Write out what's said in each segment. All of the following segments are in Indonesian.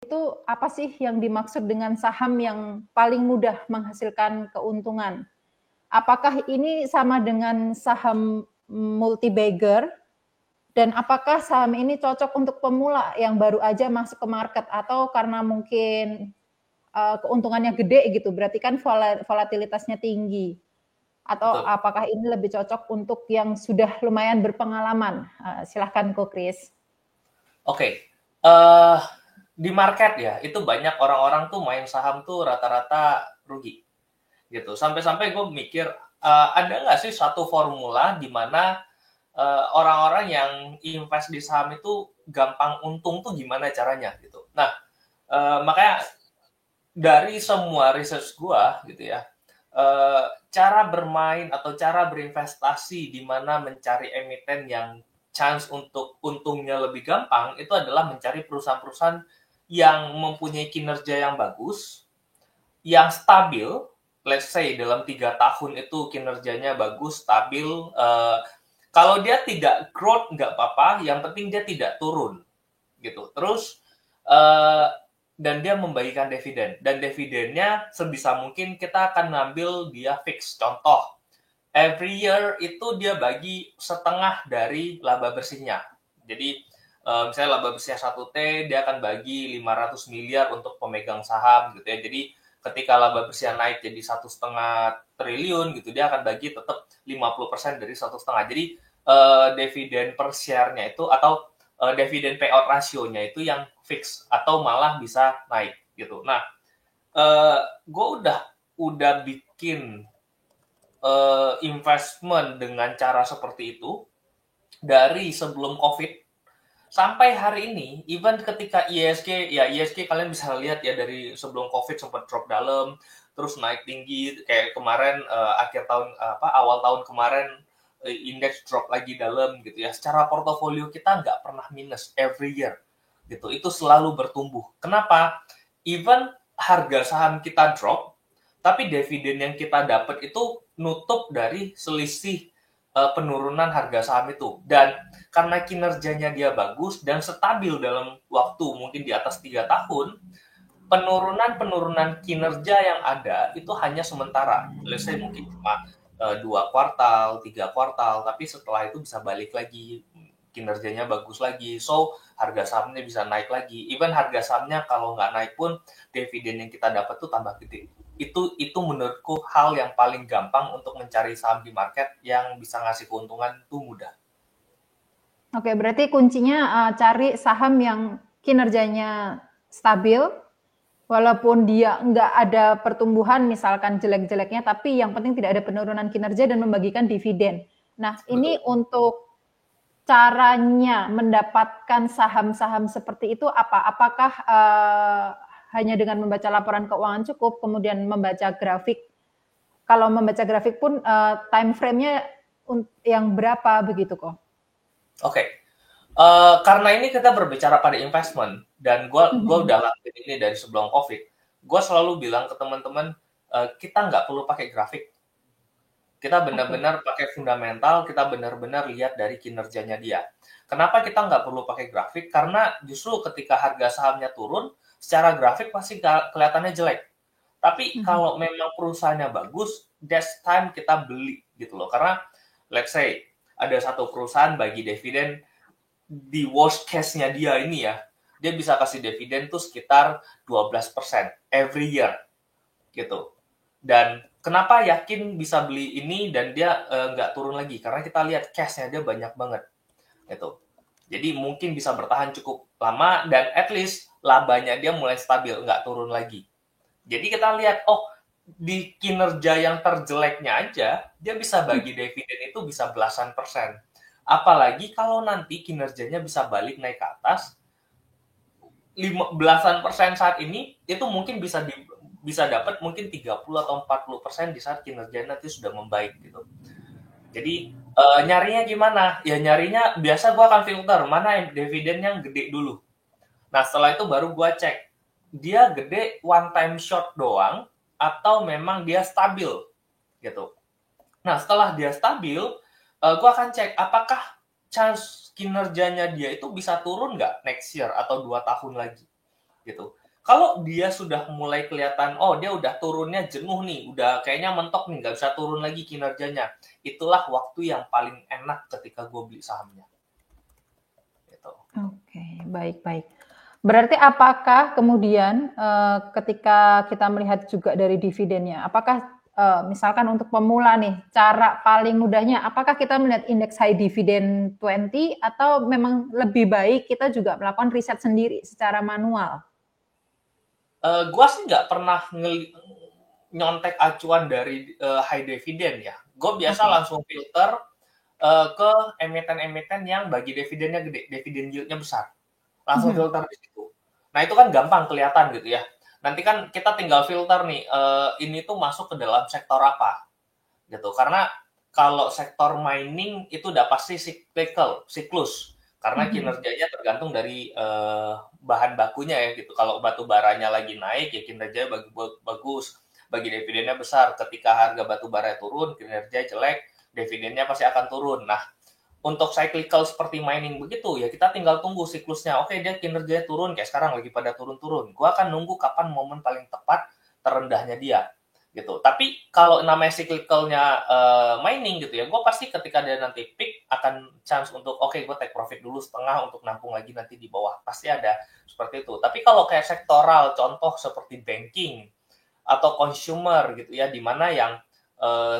itu apa sih yang dimaksud dengan saham yang paling mudah menghasilkan keuntungan? Apakah ini sama dengan saham multi-bagger? Dan apakah saham ini cocok untuk pemula yang baru aja masuk ke market atau karena mungkin keuntungannya gede gitu, berarti kan volatilitasnya tinggi? Atau Betul. apakah ini lebih cocok untuk yang sudah lumayan berpengalaman? Silahkan Ko Chris. Oke, di market ya, itu banyak orang-orang tuh main saham tuh rata-rata rugi, gitu. Sampai-sampai gue mikir, ada nggak sih satu formula di mana orang-orang yang invest di saham itu gampang untung tuh gimana caranya gitu. Nah, makanya dari semua research gua gitu ya, cara bermain atau cara berinvestasi di mana mencari emiten yang chance untuk untungnya lebih gampang itu adalah mencari perusahaan-perusahaan yang mempunyai kinerja yang bagus, yang stabil. Let's say dalam 3 tahun itu kinerjanya bagus, stabil. Kalau dia tidak growth nggak apa-apa, yang penting dia tidak turun gitu. Terus dan dia membagikan dividen, dan dividennya sebisa mungkin kita akan ngambil dia fix. Contoh, every year itu dia bagi setengah dari laba bersihnya. Jadi misalnya laba bersihnya 1T, dia akan bagi 500 miliar untuk pemegang saham gitu ya. Jadi ketika laba bersihnya naik jadi 1,5 triliun gitu, dia akan bagi tetap 50% dari 1,5. Jadi dividen per share-nya itu atau dividen payout ratio-nya itu yang fix atau malah bisa naik gitu. Nah, gue udah bikin investment dengan cara seperti itu dari sebelum COVID sampai hari ini. Even ketika ISG, ya ISG kalian bisa lihat ya dari sebelum COVID sempat drop dalam, terus naik tinggi kayak kemarin akhir tahun awal tahun kemarin indeks drop lagi dalam gitu ya. Secara portofolio kita nggak pernah minus every year gitu. Itu selalu bertumbuh. Kenapa? Even harga saham kita drop, tapi dividen yang kita dapat itu nutup dari selisih penurunan harga saham itu. Dan karena kinerjanya dia bagus dan stabil dalam waktu mungkin di atas 3 tahun, penurunan kinerja yang ada itu hanya sementara. Let's say mungkin cuma 2 kuartal, 3 kuartal, tapi setelah itu bisa balik lagi, kinerjanya bagus lagi, so harga sahamnya bisa naik lagi. Even harga sahamnya kalau nggak naik pun, dividen yang kita dapat tuh tambah gede. Itu menurutku hal yang paling gampang untuk mencari saham di market yang bisa ngasih keuntungan tuh mudah. Oke, berarti kuncinya cari saham yang kinerjanya stabil, walaupun dia nggak ada pertumbuhan misalkan jelek-jeleknya, tapi yang penting tidak ada penurunan kinerja dan membagikan dividen. Nah, ini Betul. untuk caranya mendapatkan saham-saham seperti itu apa? Apakah hanya dengan membaca laporan keuangan cukup, kemudian membaca grafik? Kalau membaca grafik pun time frame-nya yang berapa begitu kok? Oke. Karena ini kita berbicara pada investment, dan gue udah lakuin ini dari sebelum COVID. Gue selalu bilang ke teman-teman, kita nggak perlu pakai grafik. Kita benar-benar pakai fundamental, kita benar-benar lihat dari kinerjanya dia. Kenapa kita nggak perlu pakai grafik? Karena justru ketika harga sahamnya turun, secara grafik pasti kelihatannya jelek. Tapi kalau memang perusahaannya bagus, that's time kita beli gitu loh. Karena let's say ada satu perusahaan bagi dividen, di worst case-nya dia ini ya, dia bisa kasih dividen tuh sekitar 12% every year gitu. Dan kenapa yakin bisa beli ini dan dia nggak turun lagi? Karena kita lihat cash-nya dia banyak banget gitu. Jadi mungkin bisa bertahan cukup lama dan at least labanya dia mulai stabil, nggak turun lagi. Jadi kita lihat, oh di kinerja yang terjeleknya aja, dia bisa bagi dividen itu bisa belasan persen. Apalagi kalau nanti kinerjanya bisa balik naik ke atas, belasan persen saat ini, itu mungkin bisa dapat mungkin 30 atau 40% di saat kinerjanya nanti sudah membaik gitu. Jadi nyarinya gimana? Ya nyarinya biasa gue akan filter mana yang dividen yang gede dulu. Nah setelah itu baru gue cek dia gede one time shot doang atau memang dia stabil gitu. Nah setelah dia stabil, gue akan cek apakah chance kinerjanya dia itu bisa turun nggak next year atau 2 tahun lagi. gitu. Kalau dia sudah mulai kelihatan, oh dia udah turunnya jenuh nih, udah kayaknya mentok nih, nggak bisa turun lagi kinerjanya, itulah waktu yang paling enak ketika gue beli sahamnya. Gitu. Oke, baik-baik. Berarti apakah kemudian ketika kita melihat juga dari dividennya, apakah misalkan untuk pemula nih, cara paling mudahnya, apakah kita melihat indeks high dividend 20 atau memang lebih baik kita juga melakukan riset sendiri secara manual? Gue sih nggak pernah nyontek acuan dari high dividend ya. Gue biasa langsung filter ke emiten-emiten yang bagi dividennya gede, dividen yield-nya besar. Langsung filter di situ. Nah itu kan gampang kelihatan gitu ya. Nanti kan kita tinggal filter nih, ini tuh masuk ke dalam sektor apa gitu. Karena kalau sektor mining itu udah pasti cyclical, siklus. Karena kinerjanya tergantung dari bahan bakunya ya gitu. Kalau batu baranya lagi naik ya kinerjanya bagus, bagi dividennya besar. Ketika harga batu bara turun, kinerjanya jelek, dividennya pasti akan turun. Nah, untuk cyclical seperti mining begitu ya kita tinggal tunggu siklusnya. Oke, dia kinerjanya turun kayak sekarang lagi pada turun-turun. Gua akan nunggu kapan momen paling tepat terendahnya dia gitu. Tapi kalau namanya cyclicalnya mining gitu ya, gue pasti ketika dia nanti peak akan chance untuk oke, gue take profit dulu setengah untuk nampung lagi nanti di bawah. Pasti ada seperti itu. Tapi kalau kayak sektoral, contoh seperti banking atau consumer gitu ya, di mana yang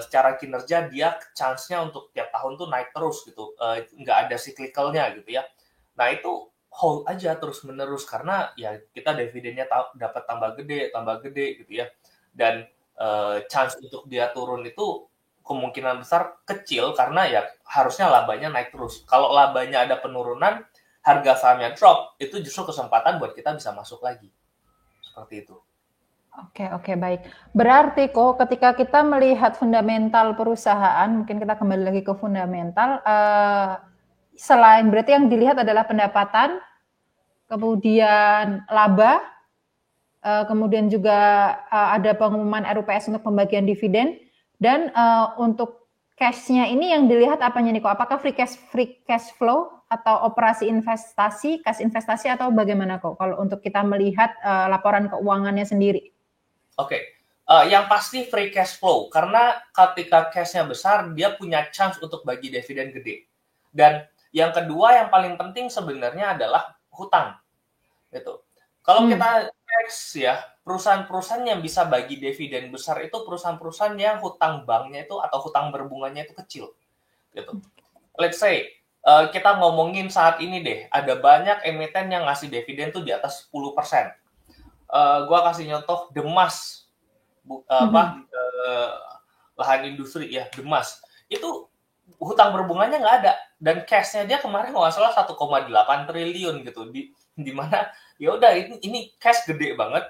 secara kinerja dia chance-nya untuk tiap tahun tuh naik terus gitu, nggak ada cyclicalnya gitu ya. Nah itu hold aja terus menerus karena ya kita dividennya dapat tambah gede gitu ya. Dan chance untuk dia turun itu kemungkinan besar kecil karena ya harusnya labanya naik terus. Kalau labanya ada penurunan, harga sahamnya drop, itu justru kesempatan buat kita bisa masuk lagi. Seperti itu. Oke, baik. Berarti kok ketika kita melihat fundamental perusahaan, mungkin kita kembali lagi ke fundamental, selain berarti yang dilihat adalah pendapatan, kemudian laba, kemudian juga ada pengumuman RUPS untuk pembagian dividen, dan untuk cash-nya ini yang dilihat apanya nih kok? Apakah free cash flow atau operasi investasi, cash investasi atau bagaimana kok kalau untuk kita melihat laporan keuangannya sendiri? Oke. Yang pasti free cash flow karena ketika cash-nya besar dia punya chance untuk bagi dividen gede. Dan yang kedua yang paling penting sebenarnya adalah hutang. Gitu. Kalau kita cek ya, perusahaan-perusahaan yang bisa bagi dividen besar itu perusahaan-perusahaan yang hutang banknya itu atau hutang berbunganya itu kecil. Gitu. Let's say kita ngomongin saat ini deh, ada banyak emiten yang ngasih dividen tuh di atas 10%. Gua kasih contoh Demas, lahan industri ya, Demas. Itu hutang berbunganya nggak ada dan cash-nya dia kemarin nggak salah 1,8 triliun gitu di mana ya udah ini cash gede banget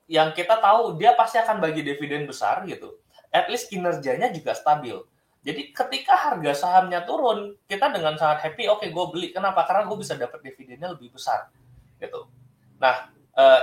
yang kita tahu dia pasti akan bagi dividen besar gitu. At least kinerjanya juga stabil. Jadi ketika harga sahamnya turun, kita dengan sangat happy, oke gue beli. Kenapa? Karena gue bisa dapat dividennya lebih besar gitu. Nah,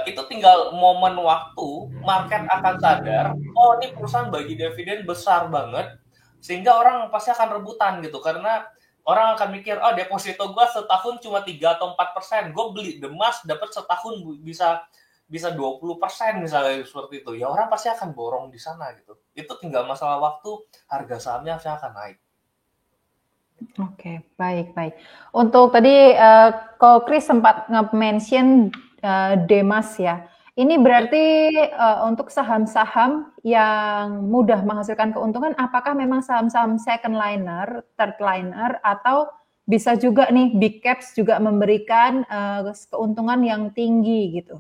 itu tinggal momen waktu market akan sadar, oh ini perusahaan bagi dividen besar banget, sehingga orang pasti akan rebutan gitu karena orang akan mikir, oh deposito gue setahun cuma 3 atau 4%, gue beli Demas dapat setahun bisa 20% misalnya seperti itu, ya orang pasti akan borong di sana gitu. Itu tinggal masalah waktu, harga sahamnya pasti akan naik. Oke, baik. Untuk tadi Ko Kris sempat nge-mention Demas ya. Ini berarti untuk saham-saham yang mudah menghasilkan keuntungan, apakah memang saham-saham second liner, third liner, atau bisa juga nih big caps juga memberikan keuntungan yang tinggi gitu?